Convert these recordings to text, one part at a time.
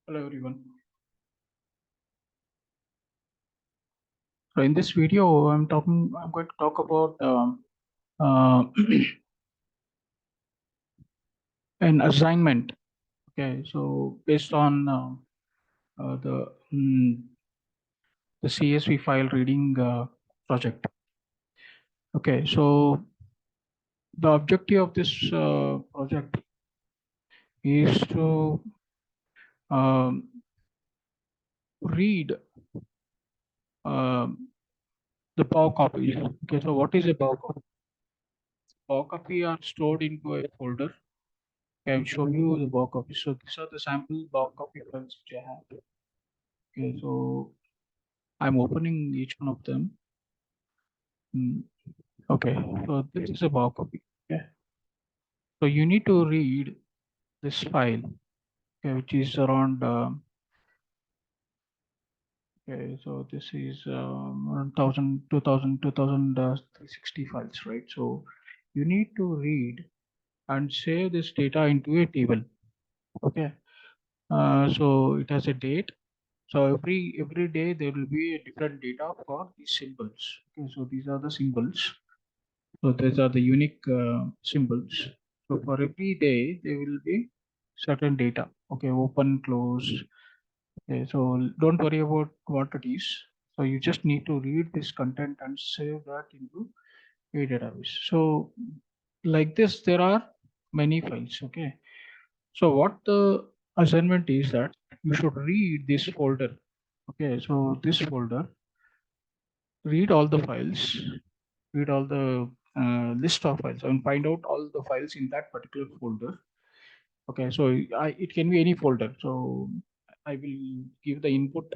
Hello everyone. So in this video, I'm going to talk about uh, an assignment. Okay, so based on uh, the mm, the CSV file reading project. Okay, so the objective of this project is to um, read um, the Bhav copies. Okay, so what is a Bhav copy? Bhav copy are stored into a folder. Okay, I'll show you the Bhav copy. So these are the sample Bhav copy files which I have. Okay, so I'm opening each one of them. Okay, so this is a Bhav copy. Okay, so you need to read this file, okay, which is around. Okay, so this is around 360 files, right? So you need to read and save this data into a table. Okay, so it has a date. So every day there will be a different data for these symbols. Okay, so these are the symbols. So these are the unique symbols. So for every day there will be certain data. Okay, open, close. Okay, so don't worry about what it is. So you just need to read this content and save that into a database. So like this, there are many files. Okay. So what the assignment is that you should read this folder. Okay, so this folder, read all the files, read all the list of files and find out all the files in that particular folder. Okay, so it can be any folder. So I will give the input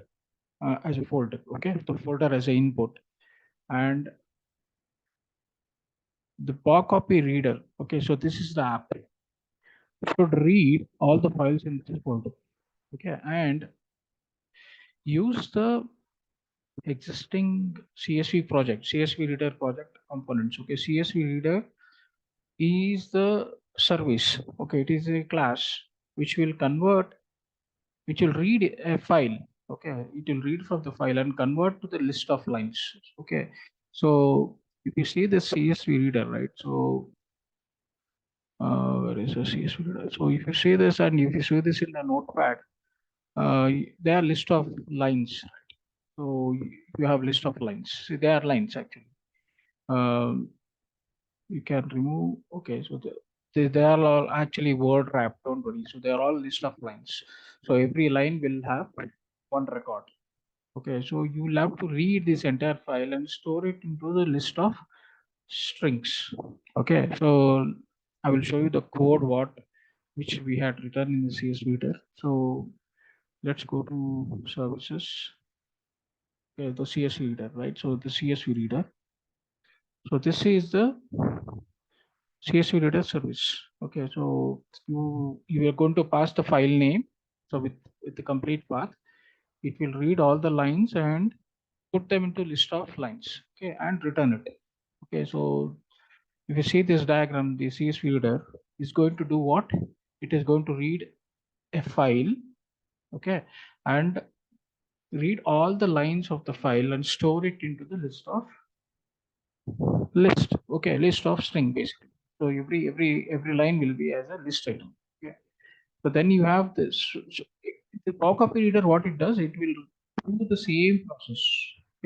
as a folder. Okay, the folder as an input, and the Power Copy Reader. Okay, so this is the app. You should read all the files in this folder. Okay, and use the existing CSV project, CSV Reader project components. Okay, CSV Reader is the service. Okay, it is a class which will convert, which will read a file. Okay, it will read from the file and convert to the list of lines. Okay, so if you see the CSV reader, right? So where is the CSV reader? So if you see this and if you see this in the notepad, there are list of lines. So you have list of lines. See, they are lines actually. Um, you can remove. Okay, so they are all actually word wrap. Don't worry. So they are all list of lines. So every line will have one record. Okay, so you will have to read this entire file and store it into the list of strings. Okay, so I will show you the code what which we had written in the CS reader. So let's go to services. Okay, the CSV reader, right? So the CSV reader. So this is the CSV reader service. Okay, so you are going to pass the file name. So with the complete path, it will read all the lines and put them into list of lines. Okay, and return it. Okay, so if you see this diagram, the CSV reader is going to do what? It is going to read a file. Okay, and read all the lines of the file and store it into the list. Okay, list of string basically. So every line will be as a list item. Okay, so then you have this. So the Power Copy Reader, what it does, it will do the same process.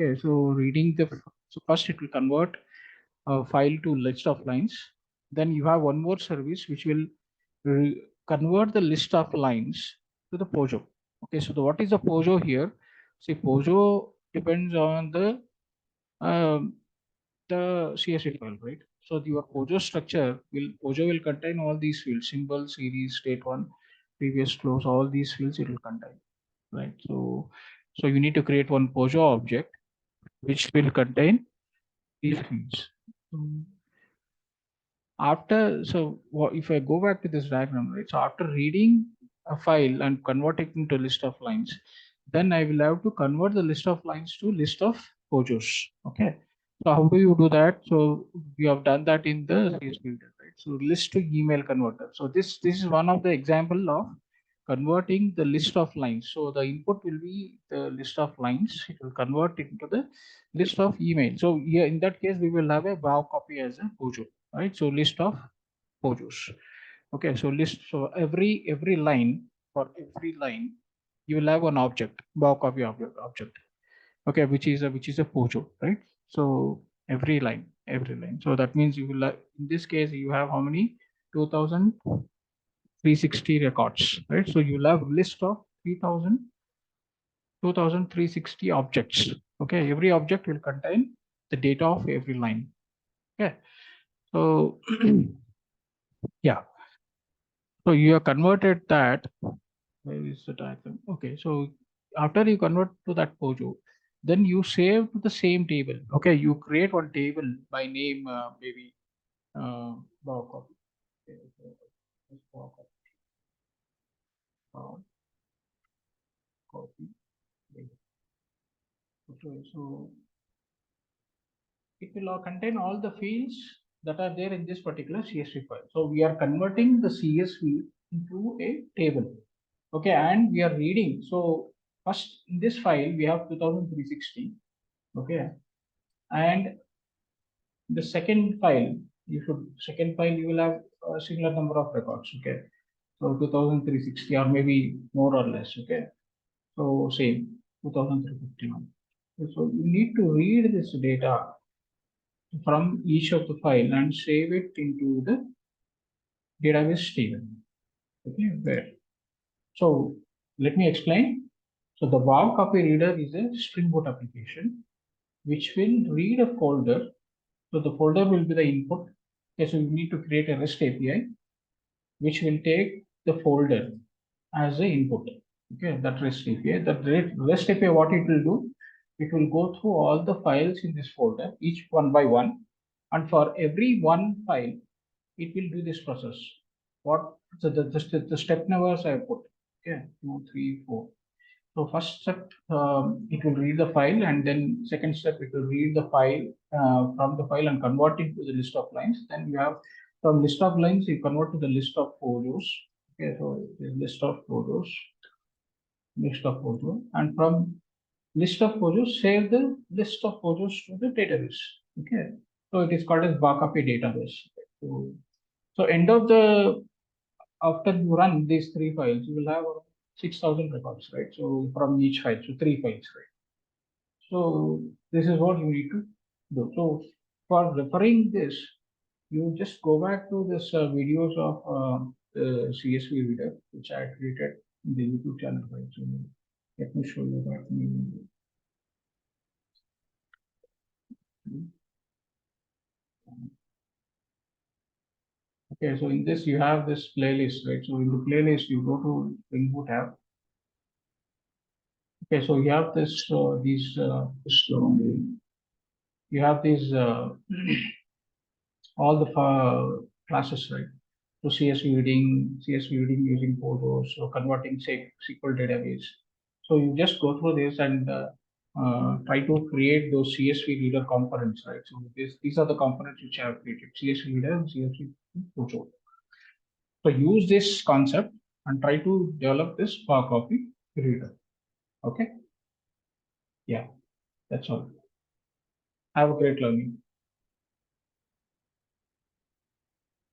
Okay, so reading the, so first it will convert a file to list of lines. Then you have one more service which will convert the list of lines to the POJO. Okay, so what is the POJO here? See, POJO depends on um, the CSV file, right? So your POJO structure will contain all these fields: symbol, series, date one, previous close, all these fields it will contain, right? So you need to create one POJO object which will contain these fields. After, so if I go back to this diagram, right? So after reading a file and convert it into a list of lines, then I will have to convert the list of lines to list of POJOs. Okay. So how do you do that? So we have done that in the CSV reader, right? So list to email converter. So this is one of the example of converting the list of lines. So the input will be the list of lines. It will convert into the list of email. So here in that case, we will have a Bhav copy as a Pojo, right? So list of Pojos. Okay, so list. So every line, for every line, you will have one object, Bhav copy object. Okay, which is a Pojo, right? So every line. So that means you will have, in this case you have how many? 2360 records, right? So you'll have list of 2360 objects. Okay, every object will contain the data of every line. Okay, so yeah, so you have converted that. Where is the diagram? Okay, so after you convert to that Pojo, then you save to the same table. Okay, you create one table by name, maybe Bhav copy. Okay, so Bhav copy. Okay, so it will contain all the fields that are there in this particular CSV file. So we are converting the CSV into a table. Okay, and we are reading. So first in this file we have 2360. Okay, and the second file you will have a similar number of records. Okay, so 2360 or maybe more or less. Okay, so same 2351. So you need to read this data from each of the file and save it into the database table. Okay, where? So let me explain. So the Bhav Copy Reader is a Spring Boot application which will read a folder. So the folder will be the input. Okay, so you need to create a REST API which will take the folder as the input. Okay, that REST API. That REST API, what it will do? It will go through all the files in this folder, each one by one, and for every one file, it will do this process. What the step numbers I have put. Okay, 2, 3, 4. So first step, it will read the file, and then second step, it will read the file from the file and convert it to the list of lines. Then you have from list of lines, you convert to the list of photos. Okay, so list of photos, and from list of photos, save the list of photos to the database. Okay, so it is called as backup database. So, so end of the after you run these three files, you will have 6,000 records, right? So from each file, so three files, right? So this is what you need to do. So for referring this, you just go back to this videos of the CSV reader, which I created in the YouTube channel, right? So let me show you that. Okay, so in this you have this playlist, right? So in the playlist you go to Spring Boot app. Okay, so you have this you have these all the classes, right? So CSV reading using photos, so converting SQL database. So you just go through this and try to create those CSV reader components, right? So these are the components which I have created: CSV reader and CSV photo. So use this concept and try to develop this Power Copy Reader. Okay. Yeah, that's all. Have a great learning.